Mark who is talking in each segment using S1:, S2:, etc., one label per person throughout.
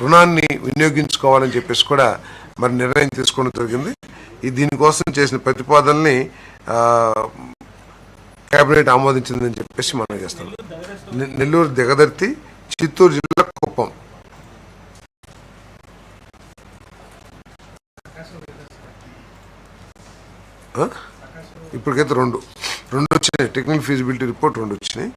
S1: రుణాన్ని వినియోగించుకోవాలని చెప్పేసి కూడా మరి నిర్ణయం తీసుకోవడం జరిగింది. దీనికోసం చేసిన ప్రతిపాదనని కేబినెట్ ఆమోదించిందని చెప్పేసి మనం చేస్తాం. నెల్లూరు దిగదర్తి, చిత్తూరు జిల్లా కుప్పం. ఇప్పటికైతే రెండు వచ్చినాయి. టెక్నికల్ ఫీజిబిలిటీ రిపోర్ట్ 2 వచ్చినాయి.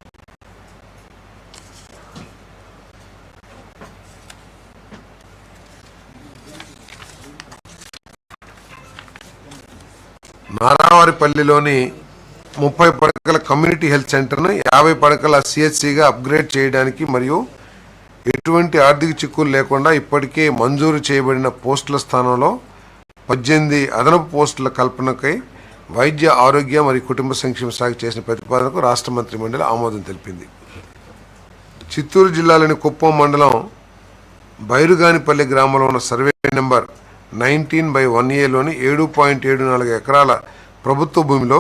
S1: నారావారిపల్లిలోని 30 పడకల కమ్యూనిటీ హెల్త్ సెంటర్ను 50 పడకల సిహెచ్సిగా అప్గ్రేడ్ చేయడానికి మరియు ఎటువంటి ఆర్థిక చిక్కులు లేకుండా ఇప్పటికే మంజూరు చేయబడిన పోస్టుల స్థానంలో 18 అదనపు పోస్టుల కల్పనకై వైద్య ఆరోగ్య మరియు కుటుంబ సంక్షేమ శాఖ చేసిన ప్రతిపాదనకు రాష్ట్ర మంత్రి మండలి ఆమోదం తెలిపింది. చిత్తూరు జిల్లాలోని కుప్పం మండలం బైరుగానిపల్లి గ్రామంలో ఉన్న సర్వే నెంబర్ 19/1Aలోని 7.74 ఎకరాల ప్రభుత్వ భూమిలో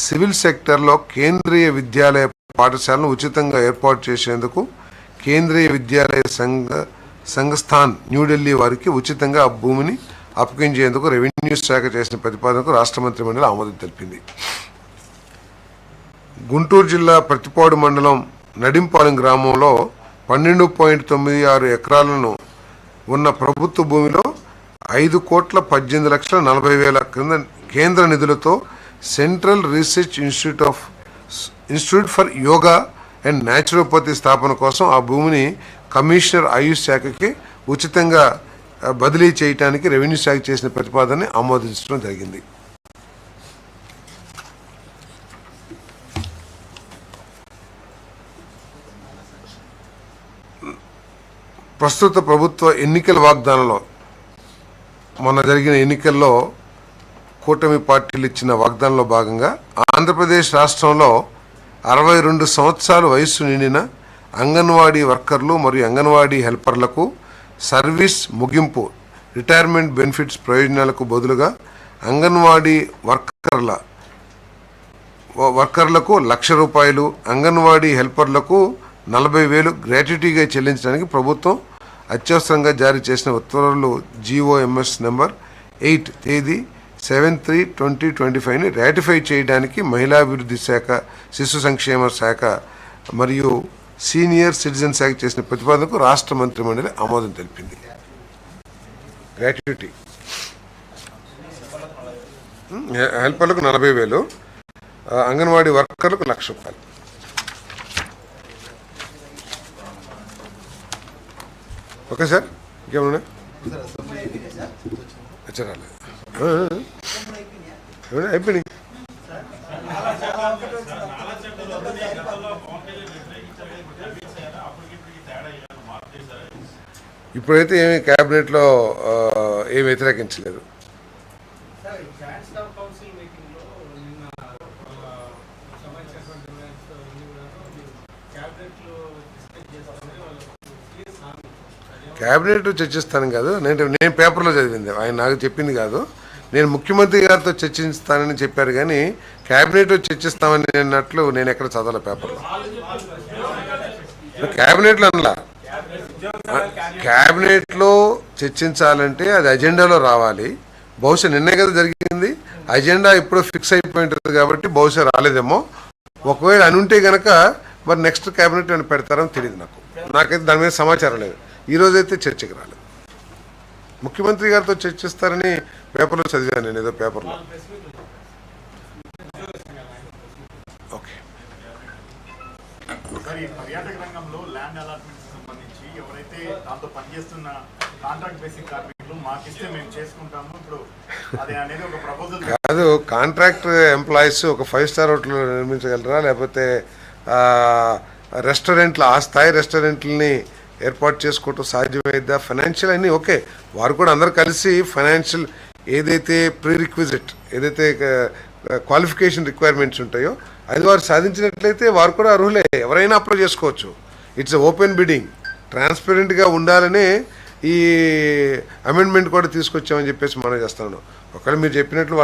S1: సివిల్ సెక్టర్లో కేంద్రీయ విద్యాలయ పాఠశాలను ఉచితంగా ఏర్పాటు చేసేందుకు కేంద్రీయ విద్యాలయ సంఘస్థాన్ న్యూఢిల్లీ వారికి ఉచితంగా ఆ భూమిని అప్పగించేందుకు రెవెన్యూ శాఖ చేసిన ప్రతిపాదనకు రాష్ట్ర మంత్రి మండలి ఆమోదం తెలిపింది. గుంటూరు జిల్లా ప్రతిపాడు మండలం నడింపాలెం గ్రామంలో 12.96 ఎకరాలను ఉన్న ప్రభుత్వ భూమిలో 5,18,40,000 కేంద్ర నిధులతో central research institute for yoga and naturopathy స్థాపన కోసం ఆ భూమిని కమిషనర్ ఆయుష్ శాఖకి ఉచితంగా బదిలీ చేయడానికి రెవెన్యూ శాఖ చేసిన ప్రతిపాదనని ఆమోదించడం జరిగింది. ప్రస్తుత ప్రభుత్వ ఎన్నికల వాగ్దానంలో మొన్న జరిగిన ఎన్నికల్లో కూటమి పార్టీలు ఇచ్చిన వాగ్దానంలో భాగంగా ఆంధ్రప్రదేశ్ రాష్ట్రంలో 62 సంవత్సరాల వయస్సు నిండిన అంగన్వాడీ వర్కర్లు మరియు అంగన్వాడీ హెల్పర్లకు సర్వీస్ ముగింపు రిటైర్మెంట్ బెనిఫిట్స్ ప్రయోజనాలకు బదులుగా అంగన్వాడీ వర్కర్లకు ₹1,00,000, అంగన్వాడీ హెల్పర్లకు 40,000 గ్రాట్యుటీగా చెల్లించడానికి ప్రభుత్వం అత్యవసరంగా జారీ చేసిన ఉత్తర్వులు GOMS నెంబర్ 8 తేదీ 7/3/2025ని రాటిఫై చేయడానికి మహిళాభివృద్ధి శాఖ, శిశు సంక్షేమ శాఖ మరియు సీనియర్ సిటిజన్ శాఖ చేసిన ప్రతిపాదనకు రాష్ట్ర మంత్రి మండలి ఆమోదం తెలిపింది. గ్రాట్యుటీ హెల్పర్లకు 40,000, అంగన్వాడీ వర్కర్లకు ₹1,00,000. ఓకే సార్, ఇంకేమన్నా రాలేదు? అయిపోయినాయి. ఇప్పుడైతే ఏమి క్యాబినెట్లో ఏమి వ్యతిరేకించలేదు. క్యాబినెట్ చర్చిస్తాను కాదు, నేను పేపర్లో చదివింది, ఆయన నాకు చెప్పింది కాదు. నేను ముఖ్యమంత్రి గారితో చర్చిస్తానని చెప్పారు కానీ క్యాబినెట్లో చర్చిస్తామని అన్నట్లు నేను ఎక్కడ చదవాల పేపర్లో. క్యాబినెట్లో అనలా, క్యాబినెట్లో చర్చించాలంటే అది అజెండాలో రావాలి. బహుశా నిన్నే కదా జరిగింది, అజెండా ఎప్పుడో ఫిక్స్ అయిపోయి ఉంటుంది కాబట్టి బహుశా రాలేదేమో. ఒకవేళ అని ఉంటే కనుక మరి నెక్స్ట్ క్యాబినెట్ ఏమైనా పెడతారని తెలియదు నాకైతే దాని మీద సమాచారం లేదు. ఈరోజైతే చర్చకి రాలేదు. ముఖ్యమంత్రి గారితో చర్చిస్తారని పేపర్లో చదివాను నేను, ఏదో పేపర్లో. ఓకే,
S2: పర్యాటక రంగంలో ల్యాండ్ అలాట్మెంట్ సంబంధించి ఎవరైతే దాంతో పనిచేస్తున్న కాంట్రాక్ట్ బేసిక్ కార్మికులు మాకిస్తే మేము చేసుకుంటాము, ఇప్పుడు అది అనేది ఒక ప్రపోజల్
S1: కాదు. కాంట్రాక్ట్ ఎంప్లాయీస్ ఒక 5 స్టార్ హోటల్ నిర్మించగలరా, లేకపోతే రెస్టారెంట్లు ఆ స్థాయి రెస్టారెంట్లని ఏర్పాటు చేసుకోవటం సాధ్యమైద్దా? ఫైనాన్షియల్ అన్నీ ఓకే, వారు కూడా అందరు కలిసి ఫైనాన్షియల్ ఏదైతే ప్రీ రిక్విజిట్, ఏదైతే క్వాలిఫికేషన్ రిక్వైర్మెంట్స్ ఉంటాయో అది వారు సాధించినట్లయితే వారు కూడా అర్హులే, ఎవరైనా అప్లై చేసుకోవచ్చు. ఇట్స్ ఓపెన్ బిడ్డింగ్, ట్రాన్స్పరెంట్గా ఉండాలనే ఈ అమెండ్మెంట్ కూడా తీసుకొచ్చామని చెప్పేసి మనం చేస్తున్నాను. ఒకవేళ మీరు చెప్పినట్లు